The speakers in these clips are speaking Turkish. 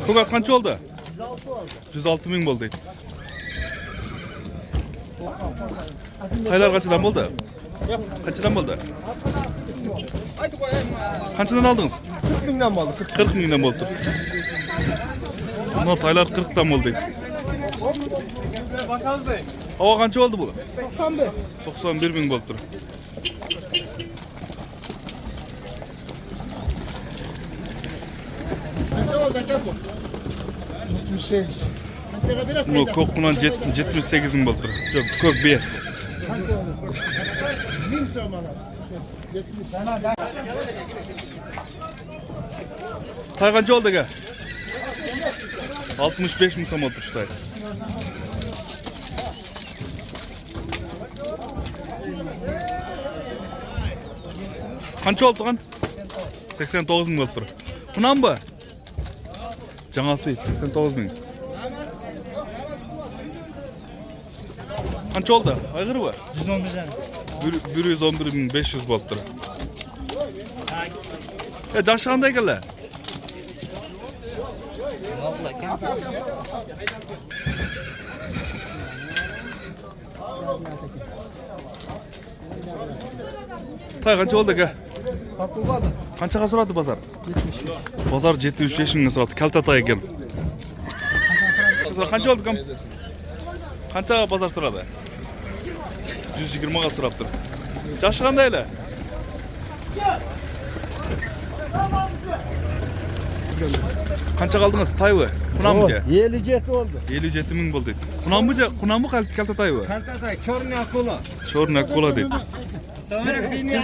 Ko'kat qancha oldi? 106 ming bo'ldi. Qaylar qanchadan bo'ldi? Qanchadan bo'ldi? Qanchadan oldingiz? 40 mingdan bo'ldi. 40 mingdan bo'ldi. Mana taylar 40 dan bo'ldi. Havo qancha oldi bu? 91. 91 ming bo'ldi. Qancha oldi aka bu? 78. Qanchaga berasiz? Bu ko'qqunan 78 ming bo'ldi. Jo'q, ko'k ber. Qancha oldi? 1000 so'm mana. 70. Tay qancha oldi aka? 65 ming so'm oldi tay. Qancha oldi qan? 89 ming bo'ldi. Bunam bu? Жаңасы 89 ming. Qancha oldi? Ayg'ir bu? 111 ming 500 bo'ldi. Jaşı qanday ekanlar? Tay qancha oldi aka? Satılmadı. Qanchaga so'radi bozor? 70. Bozor 75 mingga so'radi. Kalta tay ekan. Qancha oldi kam? Qancha bozor so'radi? 120 ga so'rabdir. Jaşı qandaylar? Qancha qaldingiz tayvi? Qunamga? 57 oldu. 57 ming bo'ldi. Qunammi kalta tayvi? Kaltatay, çornya kola. Chorna kola deb. Sonra seni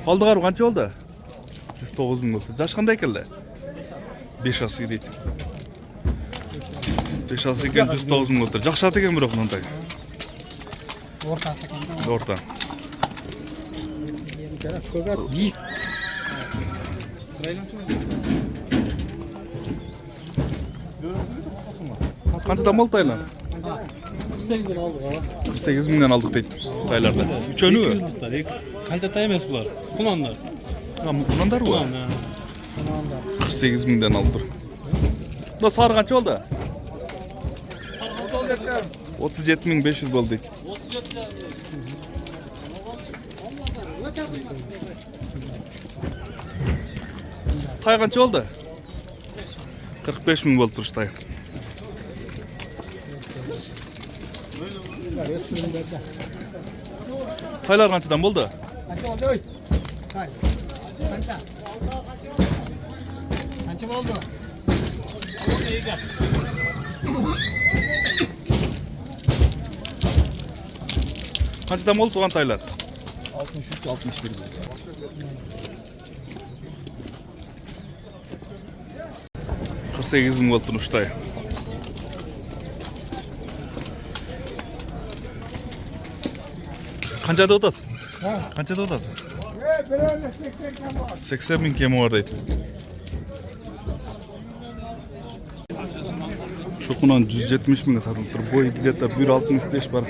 Oldigar qancha oldi? 109 ming bo'ldi. Jash qanday ekanlar? 5 asli deydi. 5 asli ekan 109 ming bo'ldi. Jaxshat ekan biroq bunday. Orta ekan. O'rta. Ko'kat yik. Qanchadan oldi taylar? 48 bin aldık ha. 48 mingdan oldik deydi taylarda. Üçönü mü? Kalite tay emas bular. Kunanlar. Kunandar bu. 48 mingdan oldi. Da sarı qancha oldi? 37 ming 500 bo'ldi. Tay qancha oldi? 45 ming bo'ldi turish tay. Taylar qanchadan bo'ldi? Qancha oldu? Qay. Qancha? Qancha oldu? Qanchadan bo'ldi tugan taylar? 63 61. Ming bo'ldi turish tay. Qanchada o'tasiz? Ha. Qanchada o'tasiz? Birerle 80 kam var. 80 ming kemi bor deydi. Shu qunan 170 mingga sotilib turib, bo'yi где-то 165 bor.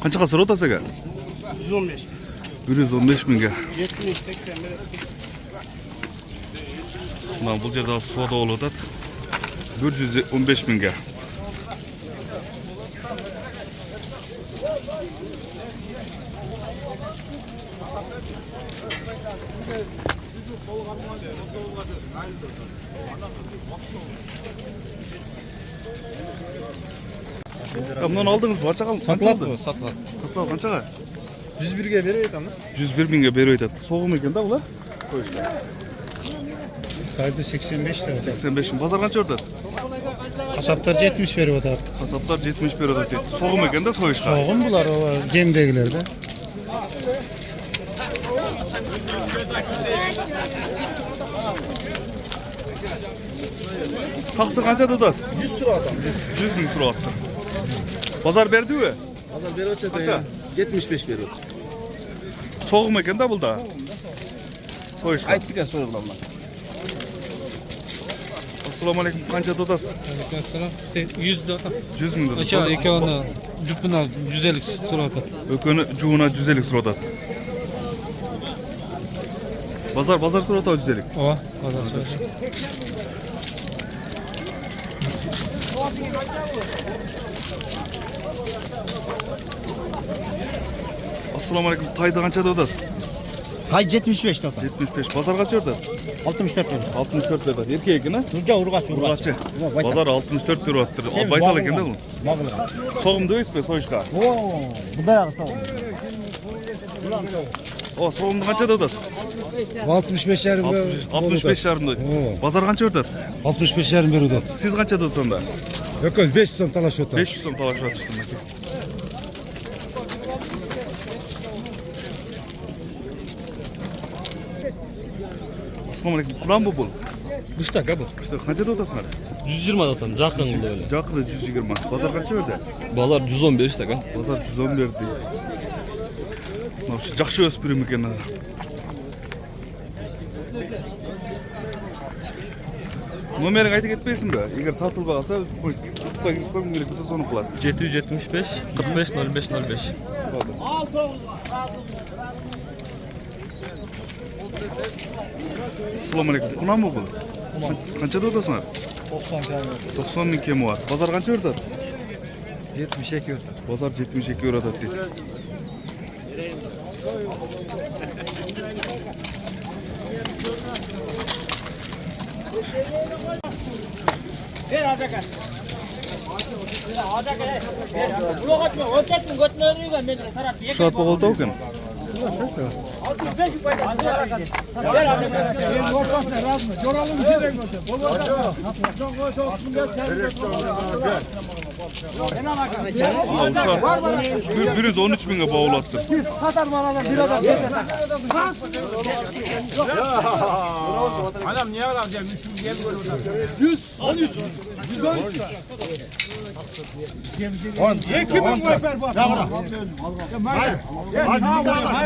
Qanchaga so'rab o'tasiz aka? 115. 115 mingga. 70 80 böyle. Mana bu yerda savdo bo'lib o'tadi. 115 mingga. Bundan aldınız mı? Kaça kaldı? Satıldı mı? Satıldı. Satıldı. Kaçaga? 101'ge veriyor ama. 101 mingga berib aytadi. Soğuk ekan da bular? Qo'yishlar. Kaydı 85 lira. 85 ming. Bozor qancha o'rtadi? Kasaplar 70 veriyor da. Kasaplar 70 beradi deydi. Soğuk ekan da so'yishlar. Soğun bular o gemdegilerde. Taksir qancha dodasi? 100 lira adam. 100 ming so'rayapti. Bozor berdi-ku? Adam berotsa da 75 berot. Soğuk ekan da bulda. So'yishqa. Aytdik ya so'rab bilan. Assalomu alaykum. Qancha dodasi? Aleykümselam. 100 da. 100 ming dodasi. Aşağı iki onda cüpüne 150 surat at. Ökönü juğuna 150 so'rayapti. Bozor so'rayapti 150. Ova, pazar söz. Assalomu alaykum. Tayda qancha dodasi? Tay 75 to'g'ri. 75. Bozor qancha o'rda? 64 to'g'ri. 64 dodasi. Erkek-mi? Turca urg'achi. Urg'achi. Bozor 64 beryapti. Baytal ekan-da bu. Mag'lub. So'g'im deysiz-mi so'yishqa? Oo, bu da yaxshi. O, so'g'imni qancha dodasi? 65 yarım 65 yarım doy. Bozor qancha o'rda? 65 yarım ver odat. Siz qancha dodasiz onda? Yok 500 so'm talash otat. 500 so'm talashib atishdim aka. Assalomu alaykum. Qulan bu bul. Müştak abi. İşte qancha dodasizlar? 120 atan. Жақын қылды öyle. Jaqida 120. Bozor qancha o'rda? Балар 115 так а. Bozor 110 berdi. Mana yaxshi o'spirim ekan. Numerini aytib ketmaysinmi? Agar sotilib qolsa, bu tutib kirib kerak bo'lsa, soni qiladi. 775 45 05 05. Assalomu alaykum. Qulon bu? Qancha dodasizlar? 90 ming kemi var. Bozor qancha o'rda? 72 yurt. Bozor 72 euro deydi. Şuat boğuldu okan. Bir 113 bin'e bağlattı. Adam niye alacak? 300 gel böyle oradan. 113. 113. 10. Kimin bu efer bak?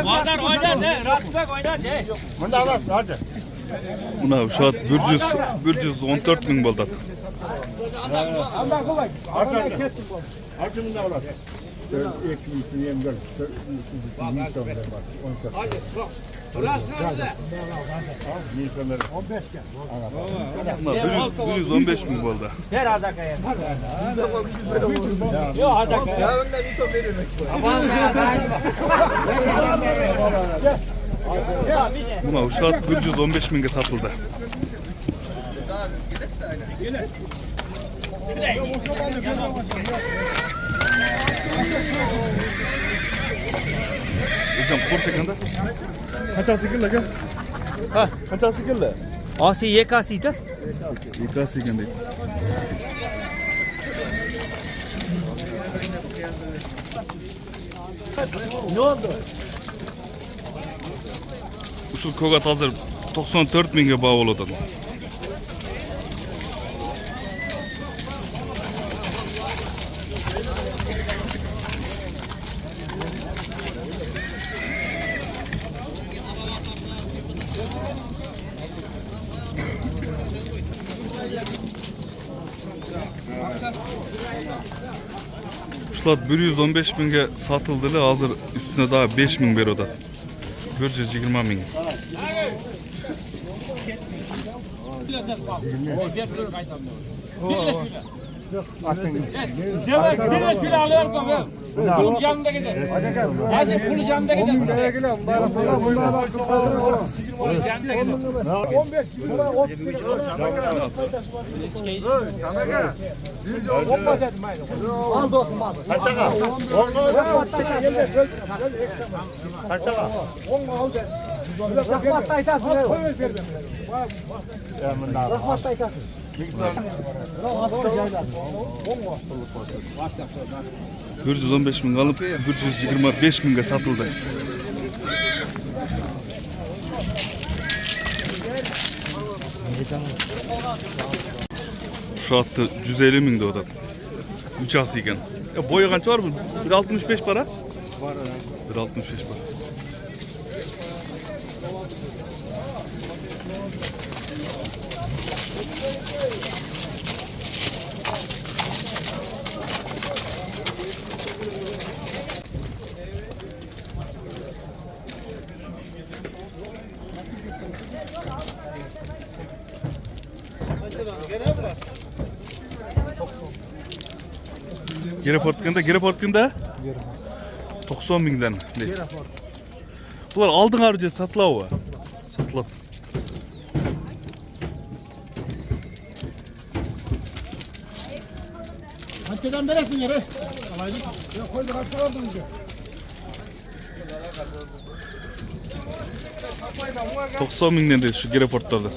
Mazar oynar ne? Rahatlık oynar ne? Bunda alasın hadi. Buna şuat 114 bin bağlattı. Ama kolay. Arkadan kettim bu. Acımın da alasın. Bunlar 115 bin bağladı. Ver adakaya. Yok adakaya. Buna şuat 115 bin'e satıldı. Hocam Porsche kanda? Kaçası killa gel? Ha, kaçası killa? Asi YK'siydi. Yıkası kanda. Ne oldu? Uşul kogat hazır 94 bin'e bağ oladı. Uşlar 115 bin'e satıldı, hazır üstüne daha 5 bin veriyor da. 120 bin. Demek bir de silah alıyor kapı. Kulun camda gider. Azıcık kulun camda gider. Kulun camda gider. 15 gibi var 30 lira. Al dostum al. Kaçaka. Kaçaka. 10 al de. Rahmat aytasın. Rahmat aytasın. 115 bin alıp 125 bin'e satıldı. Şu attı 150 ming de o da. 3 ası iken. Ya boya kança var mı? 1.65 para. Var ya. 1.65 para. Gerefort kında? 90 mingden. Bunlar aldın harcı satıla o. Satıla. Kaçadan veresin yere. Alayım. Ya koy da kaçta aldın diyor. 90 mingden de şu Gerefort'larda.